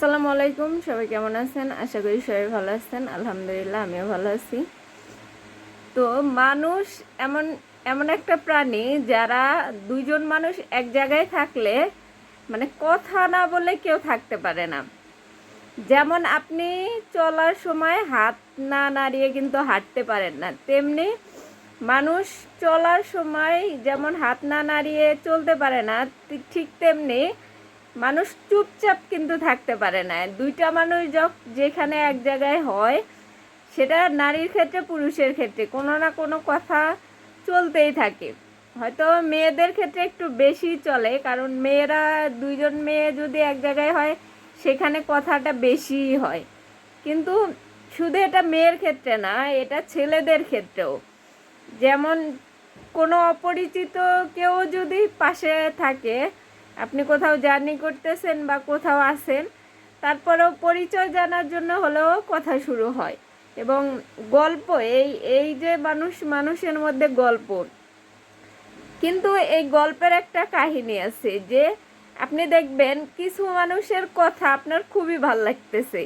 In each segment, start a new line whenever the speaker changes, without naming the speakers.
আসসালামু আলাইকুম, সবাই কেমন আছেন? আশা করি সবাই ভালো আছেন। আলহামদুলিল্লাহ, আমিও ভালো আছি। তো মানুষ এমন এমন একটা প্রাণী যারা দুইজন মানুষ এক জায়গায় থাকলে মানে কথা না বলে কেউ থাকতে পারে না। যেমন আপনি চলার সময় হাত না নাড়িয়ে কিন্তু হাঁটতে পারেন না, তেমনি মানুষ চলার সময় যেমন হাত না নাড়িয়ে চলতে পারে না, ঠিক তেমনি মানুষ চুপচাপ কিন্তু থাকতে পারে না। দুইটা মানুষ যেখানে এক জায়গায় হয়, সেটা নারীর ক্ষেত্রে পুরুষের ক্ষেত্রে কোনো না কোনো কথা চলতেই থাকে। হয়তো মেয়েদের ক্ষেত্রে একটু বেশি চলে, কারণ মেয়েরা দুইজন মেয়ে যদি এক জায়গায় হয় সেখানে কথাটা বেশি হয়। কিন্তু শুধু এটা মেয়ের ক্ষেত্রে না, এটা ছেলেদের ক্ষেত্রেও। যেমন কোনো অপরিচিত কেউ যদি পাশে থাকে, আপনি কোথাও জার্নি করতেছেন বা কোথাও আছেন, তারপরেও পরিচয় জানার জন্য হলেও কথা শুরু হয়। এবং গল্প, এই এই যে মানুষের মধ্যে গল্প, কিন্তু এই গল্পের একটা কাহিনী আছে যে আপনি দেখবেন কিছু মানুষের কথা আপনার খুবই ভাল লাগতেছে,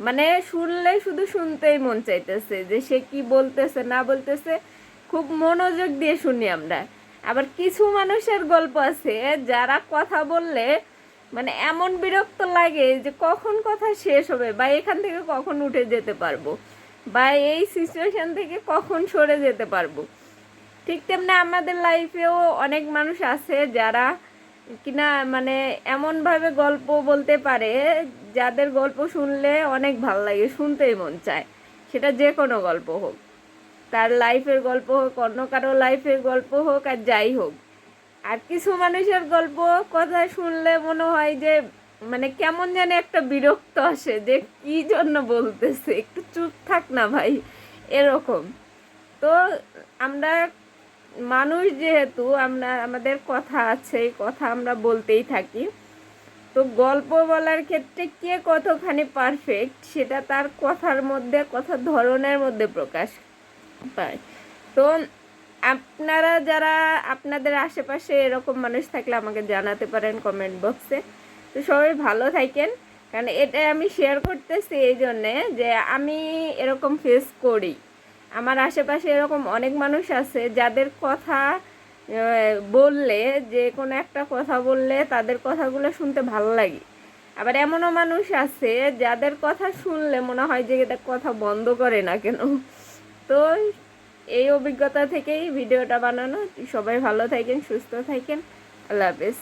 মানে শুনলে শুধু শুনতেই মন চাইতেছে যে সে কি বলতেছে না বলতেছে, খুব মনোযোগ দিয়ে শুনি আমরা। আবার কিছু মানুষের গল্প আছে যারা কথা বললে মানে এমন বিরক্ত লাগে যে কখন কথা শেষ হবে, বা এখান থেকে কখন উঠে যেতে পারবো, বা এই সিচুয়েশন থেকে কখন সরে যেতে পারবো। ঠিক তেমনি আমাদের লাইফেও অনেক মানুষ আছে যারা কিনা মানে এমনভাবে গল্প বলতে পারে, যাদের গল্প শুনলে অনেক ভালো লাগে, শুনতেই মন চায়। সেটা যে কোনো গল্প হোক, তার লাইফের গল্প হোক, অন্য কারো লাইফের গল্প হোক, আর যাই হোক। আর কিছু মানুষের গল্প কথা শুনলে মনে হয় যে মানে কেমন জানি একটা বিরক্ত আসে, যে কি জন্য বলতেছে, একটু চুপ থাক না ভাই, এরকম। তো আমরা মানুষ যেহেতু, আমাদের কথা আছে, কথা আমরা বলতেই থাকি। তো গল্প বলার ক্ষেত্রে কে কতখানি পারফেক্ট সেটা তার কথার মধ্যে, কথার ধরনের মধ্যে প্রকাশ পায়। তো আপনারা যারা আপনাদের আশেপাশে এরকম মানুষ থাকলে আমাকে জানাতে পারেন কমেন্ট বক্সে। তো সবাই ভালো থাকেন, কারণ এটা আমি শেয়ার করতেছি এই জন্যে যে আমি এরকম ফেস করি। আমার আশেপাশে এরকম অনেক মানুষ আছে যাদের কথা বললে, যে কোনো একটা কথা বললে তাদের কথাগুলো শুনতে ভালো লাগে। আবার এমনও মানুষ আছে যাদের কথা শুনলে মনে হয় যে এটা কথা বন্ধ করে না কেন। তো এই অভিজ্ঞতা থেকেই ভিডিওটা বানানো। সবাই ভালো থাকেন, সুস্থ থাকেন। আল্লাহ হাফেজ।